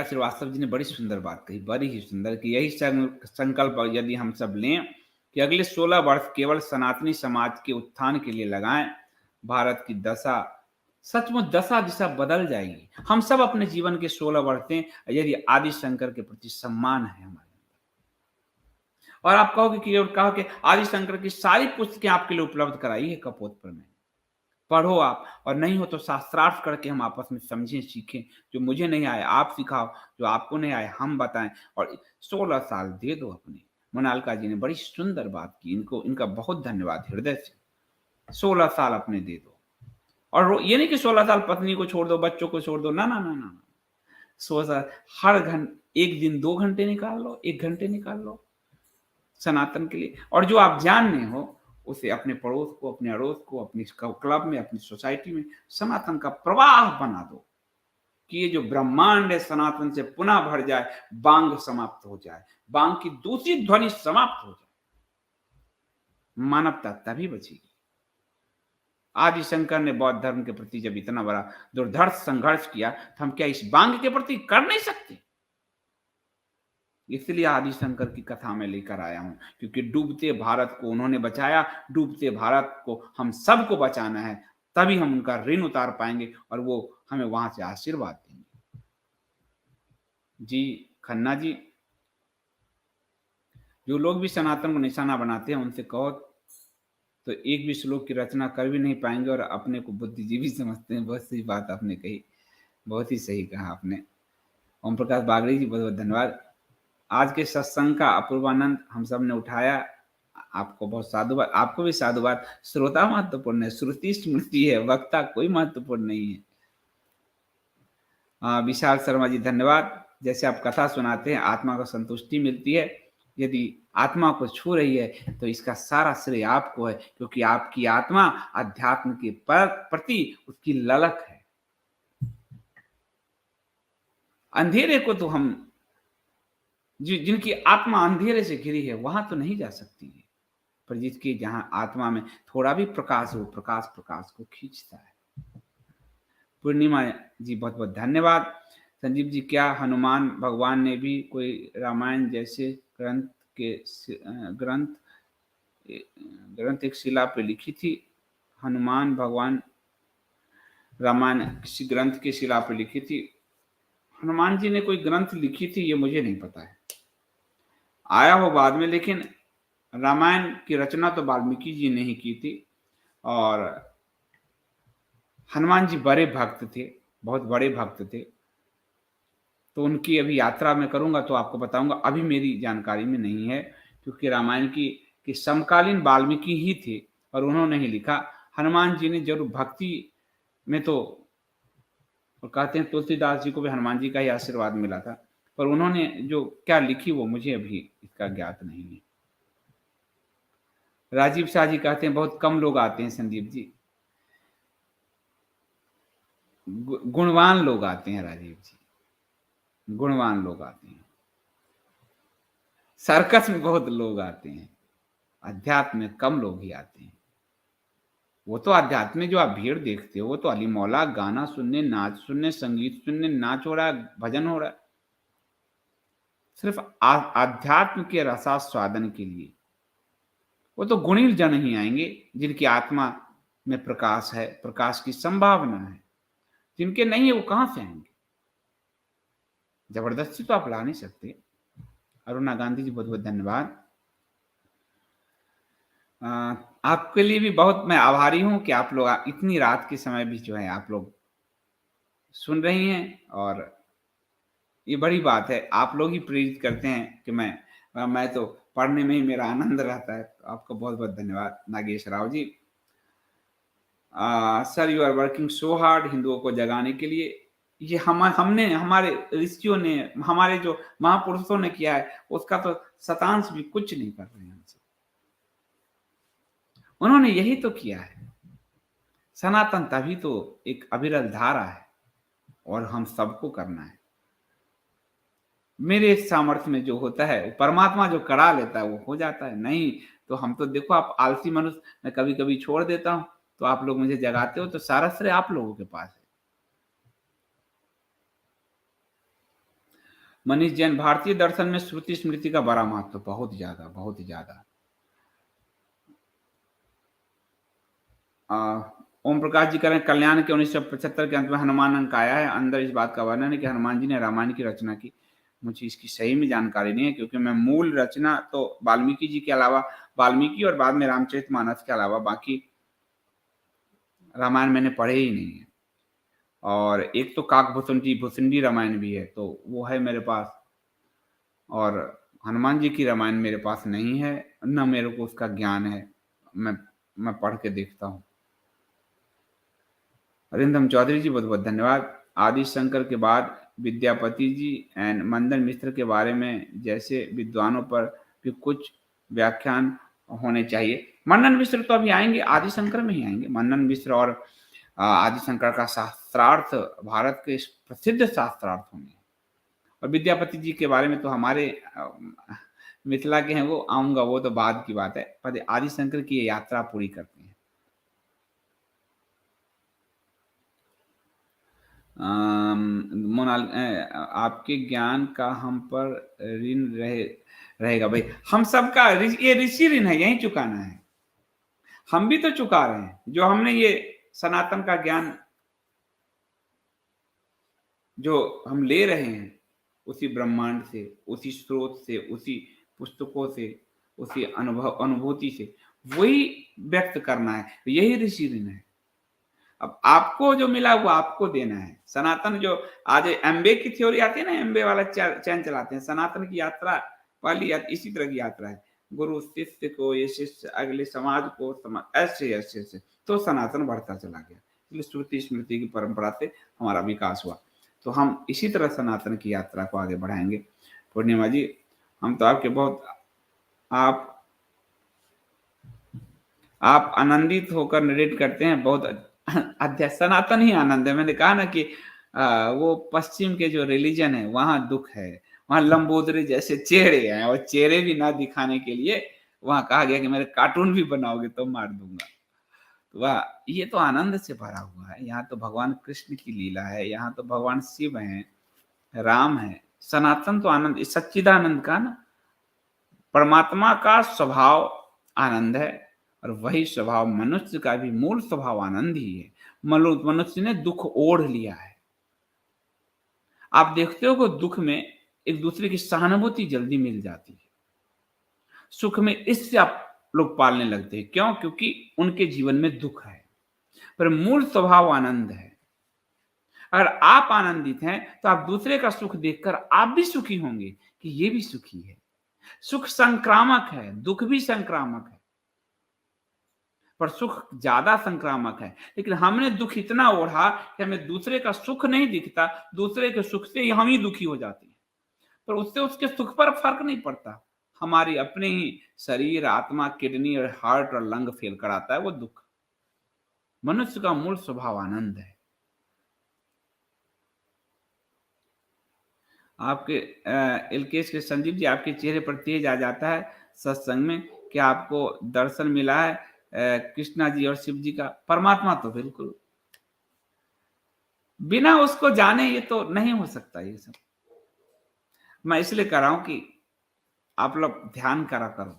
श्रीवास्तव जी ने बड़ी सुंदर बात कही, बड़ी ही सुंदर, कि यही संकल्प यदि हम सब लें कि अगले 16 वर्ष केवल सनातनी समाज के उत्थान के लिए लगाएं, भारत की दशा, सचमुच दशा दिशा बदल जाएगी। हम सब अपने जीवन के 16 वर्ष दें, यदि आदि शंकर के प्रति सम्मान है हमारे, और आप कहोगे कि, और कहो कि आदि शंकर की सारी पुस्तकें आपके लिए उपलब्ध कराई है कपोतपुर में, पढ़ो आप, और नहीं हो तो शास्त्रार्थ करके हम आपस में समझें, सीखें। जो मुझे नहीं आए आप सिखाओ, जो आपको नहीं आए हम बताएं, और 16 साल दे दो अपने। मोनालिका जी ने बड़ी सुंदर बात की, इनको इनका बहुत धन्यवाद हृदय से। 16 साल अपने दे दो, और ये नहीं कि 16 साल पत्नी को छोड़ दो, बच्चों को छोड़ दो, ना ना ना ना, 16 साल हर एक दिन 2 घंटे निकाल लो, 1 घंटे निकाल लो सनातन के लिए, और जो आप जानने हो उसे अपने पड़ोस को, अपने अड़ोस को, अपनी क्लब में, अपनी सोसाइटी में सनातन का प्रवाह बना दो, कि ये जो ब्रह्मांड है सनातन से पुनः भर जाए, बांग समाप्त हो जाए, बांग की दूसरी ध्वनि समाप्त हो जाए, मानवता तभी बचेगी। आदि शंकर ने बौद्ध धर्म के प्रति जब इतना बड़ा दुर्धर्ष संघर्ष किया, तो हम क्या इस बांग के प्रति कर नहीं सकते? इसलिए आदि शंकर की कथा में लेकर आया हूं, क्योंकि डूबते भारत को उन्होंने बचाया, डूबते भारत को हम सबको बचाना है, तभी हम उनका ऋण उतार पाएंगे और वो हमें वहां से आशीर्वाद देंगे। जी खन्ना जी, जो लोग भी सनातन को निशाना बनाते हैं उनसे कहो तो एक भी श्लोक की रचना कर भी नहीं पाएंगे और अपने को बुद्धिजीवी समझते हैं। बहुत सही बात आपने कही, बहुत ही सही कहा आपने। ओम प्रकाश बागड़ी जी, बहुत बहुत धन्यवाद। आज के सत्संग का अपूर्वानंद हम सब ने उठाया, आपको बहुत साधुवाद, आपको भी साधुवाद। श्रोता महत्वपूर्ण है, श्रुति स्मृति है, वक्ता कोई महत्वपूर्ण नहीं है। विशाल शर्मा जी धन्यवाद। जैसे आप कथा सुनाते हैं आत्मा को संतुष्टि मिलती है, यदि आत्मा को छू रही है तो इसका सारा श्रेय आपको है, क्योंकि आपकी आत्मा अध्यात्म के प्रति उसकी ललक है। अंधेरे को तो हम, जिनकी आत्मा अंधेरे से घिरी है वहां तो नहीं जा सकती है, पर जिसकी जहां आत्मा में थोड़ा भी प्रकाश हो, प्रकाश प्रकाश को खींचता है। पूर्णिमा जी बहुत बहुत धन्यवाद। संजीव जी, क्या हनुमान भगवान ने भी कोई रामायण जैसे ग्रंथ एक शिला पे लिखी थी? हनुमान भगवान रामायण किसी ग्रंथ की शिला पे लिखी थी? हनुमान जी ने कोई ग्रंथ लिखी थी ये मुझे नहीं पता है, आया हो बाद में, लेकिन रामायण की रचना तो वाल्मीकि जी ने ही की थी। और हनुमान जी बड़े भक्त थे, बहुत बड़े भक्त थे, तो उनकी अभी यात्रा मैं करूंगा तो आपको बताऊंगा, अभी मेरी जानकारी में नहीं है, क्योंकि रामायण की समकालीन वाल्मीकि ही थे और उन्होंने ही लिखा। हनुमान जी ने जरूर भक्ति में तो, और कहते हैं तुलसीदास जी को भी हनुमान जी का ही आशीर्वाद मिला था, पर उन्होंने जो क्या लिखी वो मुझे अभी इसका ज्ञात नहीं है। राजीव शाह जी कहते हैं बहुत कम लोग आते हैं संदीप जी, गुणवान लोग आते हैं राजीव जी, गुणवान लोग आते हैं। सर्कस में बहुत लोग आते हैं, अध्यात्म में कम लोग ही आते हैं। वो तो अध्यात्म में जो आप भीड़ देखते हो वो तो अली मौला गाना सुनने, नाच सुनने, संगीत सुनने, नाच हो रहा है, भजन हो रहा है, सिर्फ आध्यात्म के रसास्वादन के लिए। वो तो गुणील जन ही आएंगे जिनकी आत्मा में प्रकाश है, प्रकाश की संभावना है। जिनके नहीं है वो कहां से आएंगे? जबरदस्ती तो आप ला नहीं सकते। अरुणा गांधी जी बहुत बहुत धन्यवाद। आपके लिए भी बहुत मैं आभारी हूं कि आप लोग इतनी रात के समय भी जो है आप लोग सुन रही हैं, और ये बड़ी बात है। आप लोग ही प्रेरित करते हैं कि मैं तो पढ़ने में ही मेरा आनंद रहता है। तो आपको बहुत बहुत धन्यवाद Nagesh Rao ji. Sir, you are working so hard हिंदुओं को जगाने के लिए। ये हमने, हमारे ऋषियों ने, हमारे जो महापुरुषों ने किया है उसका तो शतांश भी कुछ नहीं कर रहे हैं हमसे। उन्होंने यही तो किया है। सनातन तभी तो एक अविरल धारा है और हम सबको करना है। मेरे सामर्थ्य में जो होता है वो परमात्मा जो करा लेता है वो हो जाता है। नहीं तो हम तो देखो, आप आलसी मनुष्य, मैं कभी कभी छोड़ देता हूं तो आप लोग मुझे जगाते हो, तो सारा श्रेय आप लोगों के पास है। मनीष जैन, भारतीय दर्शन में श्रुति स्मृति का बड़ा महत्व, बहुत ज्यादा, बहुत ही ज्यादा। ओम प्रकाश जी कह रहे हैं कल्याण के 1975 के अंत में हनुमान अंक आया है, अंदर इस बात का वर्णन है कि हनुमान जी ने रामायण की रचना की। मुझे इसकी सही में जानकारी नहीं है, क्योंकि मैं मूल रचना तो वाल्मीकि जी के अलावा, वाल्मीकि और बाद में रामचरितमानस के अलावा बाकी रामायण मैंने पढ़े ही नहीं है। और एक तो काकभूषुंडी भुसुंडी रामायण भी है, तो वो है मेरे पास, और हनुमान जी की रामायण मेरे पास नहीं है, न मेरे को उसका ज्ञान है। मैं पढ़ के देखता हूँ। अरिंदम चौधरी जी बहुत बहुत धन्यवाद। आदि शंकर के बाद विद्यापति जी एंड मंदन मिश्र के बारे में जैसे विद्वानों पर भी कुछ व्याख्यान होने चाहिए। मंदन मिश्र तो अभी आएंगे, आदि शंकर में ही आएंगे। मंदन मिश्र और आदि शंकर का शास्त्रार्थ भारत के प्रसिद्ध शास्त्रार्थ होंगे। और विद्यापति जी के बारे में तो हमारे मिथिला के हैं, वो आऊंगा, वो तो बाद की बात है। पहले आदि शंकर की यात्रा पूरी करते हैं। मोनाल आपके ज्ञान का हम पर ऋण रहेगा भाई, हम सबका ये ऋषि ऋण है, यही चुकाना है। हम भी तो चुका रहे हैं, जो हमने ये सनातन का ज्ञान जो हम ले रहे हैं, उसी ब्रह्मांड से, उसी स्रोत से, उसी पुस्तकों से, उसी अनुभूति से, वही व्यक्त करना है। यही ऋषि ऋण है। अब आपको जो मिला वो आपको देना है। सनातन जो आज एमबे की थ्योरी आती है ना, एमबे वाला चैन चलाते हैं, सनातन की यात्रा वाली इसी तरह की यात्रा है। गुरु शिष्य को, ये शिष्य अगले समाज को, ऐसे ऐसे तो सनातन बढ़ता चला गया। इसलिए श्रुति स्मृति की परंपरा से हमारा विकास हुआ। तो हम इसी तरह सनातन की यात्रा को आगे बढ़ाएंगे। पूर्णिमा जी, हम तो आपके बहुत आप आनंदित होकर नरेट करते हैं, बहुत अध्याय सनातन ही आनंद है। मैंने कहा ना कि वो पश्चिम के जो रिलीजन है वहां दुख है, वहां लंबोदरी जैसे चेहरे हैं, और चेहरे भी ना दिखाने के लिए वहां कहा गया कि मेरे कार्टून भी बनाओगे तो मार दूंगा। तो वाह, ये तो आनंद से भरा हुआ है। यहाँ तो भगवान कृष्ण की लीला है, यहाँ तो भगवान शिव हैं, राम है। सनातन तो आनंद, सच्चिदानंद का ना, परमात्मा का स्वभाव आनंद है, और वही स्वभाव मनुष्य का भी मूल स्वभाव आनंद ही है। मनुष्य ने दुख ओढ़ लिया है। आप देखते हो कि दुख में एक दूसरे की सहानुभूति जल्दी मिल जाती है, सुख में इससे आप लोग पालने लगते हैं। क्यों? क्योंकि उनके जीवन में दुख है, पर मूल स्वभाव आनंद है। अगर आप आनंदित हैं तो आप दूसरे का सुख देखकर आप भी सुखी होंगे कि ये भी सुखी है। सुख संक्रामक है, दुख भी संक्रामक है, पर सुख ज्यादा संक्रामक है। लेकिन हमने दुख इतना ओढ़ा कि हमें दूसरे का सुख नहीं दिखता, दूसरे के सुख से हम ही दुखी हो जाते हैं, पर उससे उसके सुख पर फर्क नहीं पड़ता। हमारी अपने ही शरीर, आत्मा, किडनी और हार्ट और लंग फेल कराता है वो दुख। मनुष्य का मूल स्वभाव आनंद है। आपके एलकेश के संजीव जी, आपके चेहरे पर तेज आ जाता है सत्संग में। क्या आपको दर्शन मिला है कृष्णा जी और शिव जी का? परमात्मा तो बिल्कुल, बिना उसको जाने ये तो नहीं हो सकता ये सब। मैं इसलिए कह रहा हूं कि आप लोग ध्यान करा करो।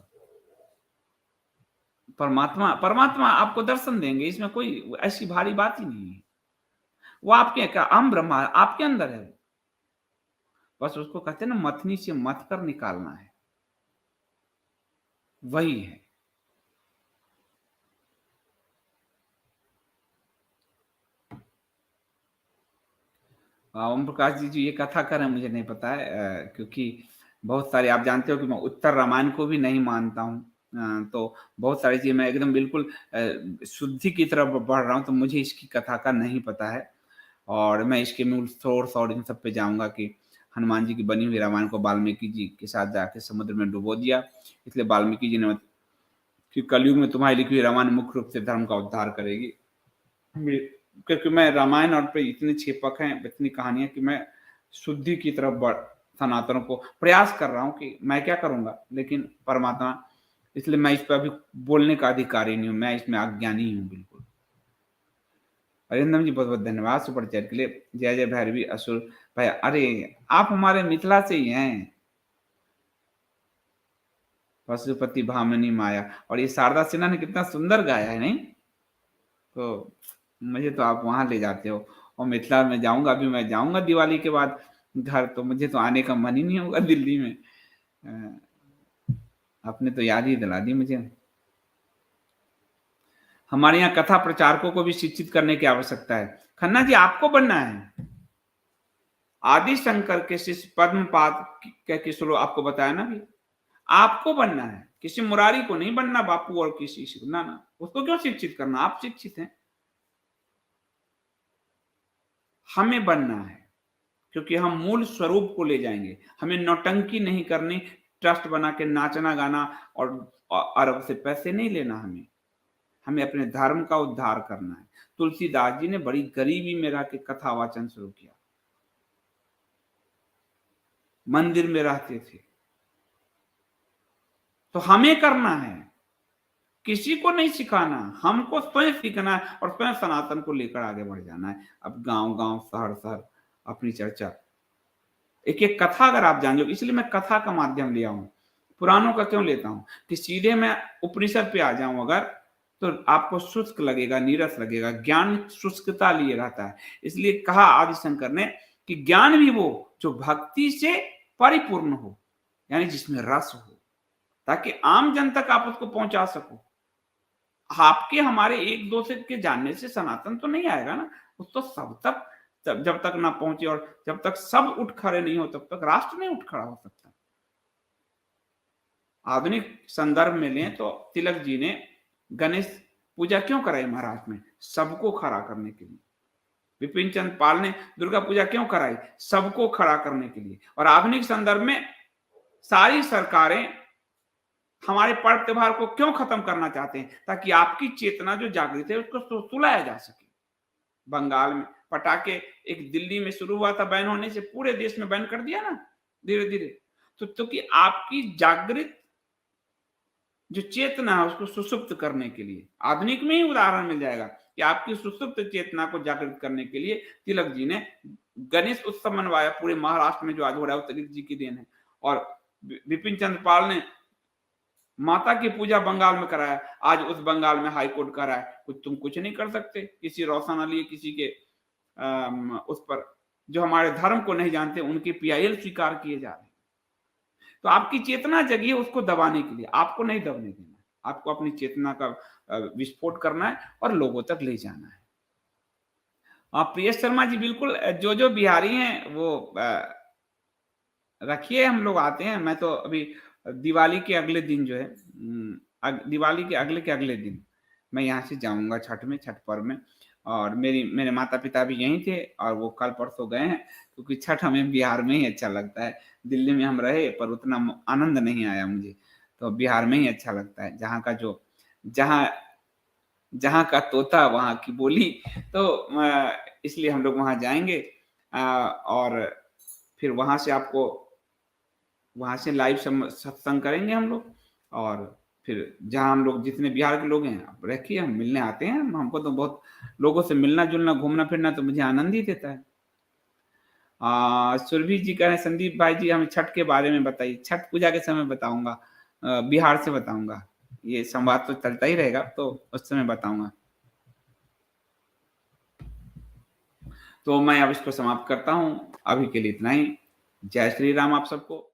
परमात्मा परमात्मा आपको दर्शन देंगे, इसमें कोई ऐसी भारी बात ही नहीं है। वो आपके क्या, हम ब्रह्मा आपके अंदर है। बस उसको कहते हैं ना, मथनी से मथ कर निकालना है, वही है। ओम प्रकाश जी ये कथा कर हैं, मुझे नहीं पता है, क्योंकि बहुत सारे आप जानते हो कि मैं उत्तर रामायण को भी नहीं मानता हूँ। तो बहुत सारी चीजें मैं एकदम बिल्कुल शुद्धि की तरफ बढ़ रहा हूँ, तो मुझे इसकी कथा का नहीं पता है। और मैं इसके मूल सोर्स और इन सब पे जाऊंगा कि हनुमान जी की बनी हुई रामायण को वाल्मीकि जी के साथ जाके समुद्र में डुबो दिया, इसलिए वाल्मीकि जी ने कि कलयुग में तुम्हारी लिखी हुई रामायण मुख्य रूप से धर्म का उद्धार करेगी। क्योंकि मैं रामायण और पे इतने छेपक हैं, इतनी कहानियां, कि मैं शुद्धि की तरफ बढ़, सनातनों को प्रयास कर रहा हूं कि मैं क्या करूंगा, लेकिन परमात्मा, इसलिए मैं इस पर अभी बोलने का अधिकारी नहीं हूं, मैं इसमें अज्ञानी हूं बिल्कुल। अरिंदम जी बहुत-बहुत धन्यवाद सुपर चैट के लिए। जय जय भैरवी असुर भाई, अरे! आप हमारे मिथिला से ही हैं। पशुपति भामिनी माया, और ये शारदा सिन्हा ने कितना सुंदर गाया है, नहीं? तो मुझे तो आप वहाँ ले जाते हो, और मिथिला में जाऊँगा, अभी मैं जाऊँगा दिवाली के बाद घर, तो मुझे तो आने का मन ही नहीं होगा दिल्ली में। अ, आपने तो याद ही दिला दी मुझे। हमारे यहाँ कथा प्रचारकों को भी शिक्षित करने की आवश्यकता है। खन्ना जी, आपको बनना है। आदि शंकर के शिष्य पद्मपाद के श्लोक आपको बताया ना अभी, आपको बनना है, किसी मुरारी को नहीं बनना, बापू और किसी से, ना ना, उसको क्यों शिक्षित करना, आप शिक्षित हैं। हमें बनना है, क्योंकि हम मूल स्वरूप को ले जाएंगे। हमें नौटंकी नहीं करनी, ट्रस्ट बना के नाचना गाना और अरब से पैसे नहीं लेना। हमें हमें अपने धर्म का उद्धार करना है। तुलसीदास जी ने बड़ी गरीबी में रह के कथा वाचन शुरू किया, मंदिर में रहते थे। तो हमें करना है, किसी को नहीं सिखाना, हमको स्वयं सीखना है और स्वयं सनातन को लेकर आगे बढ़ जाना है। अब गांव गांव शहर शहर अपनी चर्चा, एक एक कथा अगर आप जान लो, इसलिए मैं कथा का माध्यम लिया हूं, पुराणों का क्यों लेता हूं, कि सीधे मैं उपनिषद पे आ जाऊं अगर, तो आपको शुष्क लगेगा, नीरस लगेगा, ज्ञान शुष्कता लिए रहता है। इसलिए कहा आदिशंकर ने कि ज्ञान भी वो जो भक्ति से परिपूर्ण हो, यानी जिसमें रस हो, ताकि आम जन तक आप उसको पहुंचा सको। आपके हमारे एक दो से के जानने से सनातन तो नहीं आएगा ना, उस तो सब तक, जब तक ना पहुंचे और जब तक सब उठ खड़े नहीं हो, तब तक राष्ट्र नहीं उठ खड़ा हो सकता। आधुनिक संदर्भ में लें तो तिलक जी ने गणेश पूजा क्यों कराई महाराष्ट्र में, सबको खड़ा करने के लिए। विपिन चंद्र पाल ने दुर्गा पूजा क्यों कराई, सबको खड़ा करने के लिए। और आधुनिक संदर्भ में सारी सरकारें हमारे पर्व त्योहार को क्यों खत्म करना चाहते हैं, ताकि आपकी चेतना जो जागृत है उसको सुलाया जा सके। बंगाल में पटाखे, एक दिल्ली में शुरू हुआ था बैन होने से, पूरे देश में बैन कर दिया ना धीरे धीरे। तो क्योंकि आपकी जागृत जो चेतना है उसको सुसुप्त करने के लिए, आधुनिक में ही उदाहरण मिल जाएगा कि आपकी सुसुप्त चेतना को जागृत करने के लिए तिलक जी ने गणेश उत्सव मनवाया पूरे महाराष्ट्र में, जो आज हो रहा है वो तिलक जी की देन है। और विपिन चंद्र पाल ने माता की पूजा बंगाल में कराया, आज उस बंगाल में हाई कोर्ट कह रहा है कुछ तुम कुछ नहीं कर सकते, किसी रोशन अली, किसी के उस पर, जो हमारे धर्म को नहीं जानते, उनके पीआईएल स्वीकार किए जा रहे हैं। तो आपकी चेतना जगी है उसको दबाने के लिए, आपको नहीं दबने देना, आपको अपनी चेतना का विस्फोट करना है और लोगों तक ले जाना है। प्रियेश शर्मा जी, बिल्कुल जो जो बिहारी हैं वो रखिए, हम लोग आते हैं। मैं तो अभी दिवाली के अगले दिन जो है, दिवाली के अगले दिन मैं यहाँ से जाऊँगा छठ में, छठ पर्व में। और मेरे माता-पिता भी यहीं थे और वो कल परसों गए हैं, क्योंकि छठ हमें बिहार में ही अच्छा लगता है। दिल्ली में हम रहे पर उतना आनंद नहीं आया मुझे, तो बिहार में ही अच्छा लगता है। जहाँ जहाँ का तोता वहाँ की बोली, तो इसलिए हम लोग वहाँ जाएँगे। और फिर वहाँ से लाइव सत्संग करेंगे हम लोग। और फिर जहाँ हम लोग जितने बिहार के लोग हैं, आप रखिए, हम मिलने आते हैं। हमको तो बहुत लोगों से मिलना-जुलना, घूमना-फिरना तो मुझे आनंद ही देता है। सुरभि जी कह रहे हैं संदीप भाई जी हमें छठ के बारे में बताइए। छठ पूजा के समय बताऊँगा, बिहार से बताऊँगा। ये संवाद तो चलता ही रहेगा, तो उस समय बताऊँगा। तो मैं अब इसको समाप्त करता हूँ। अभी के लिए इतना ही। जय श्री राम आप सबको।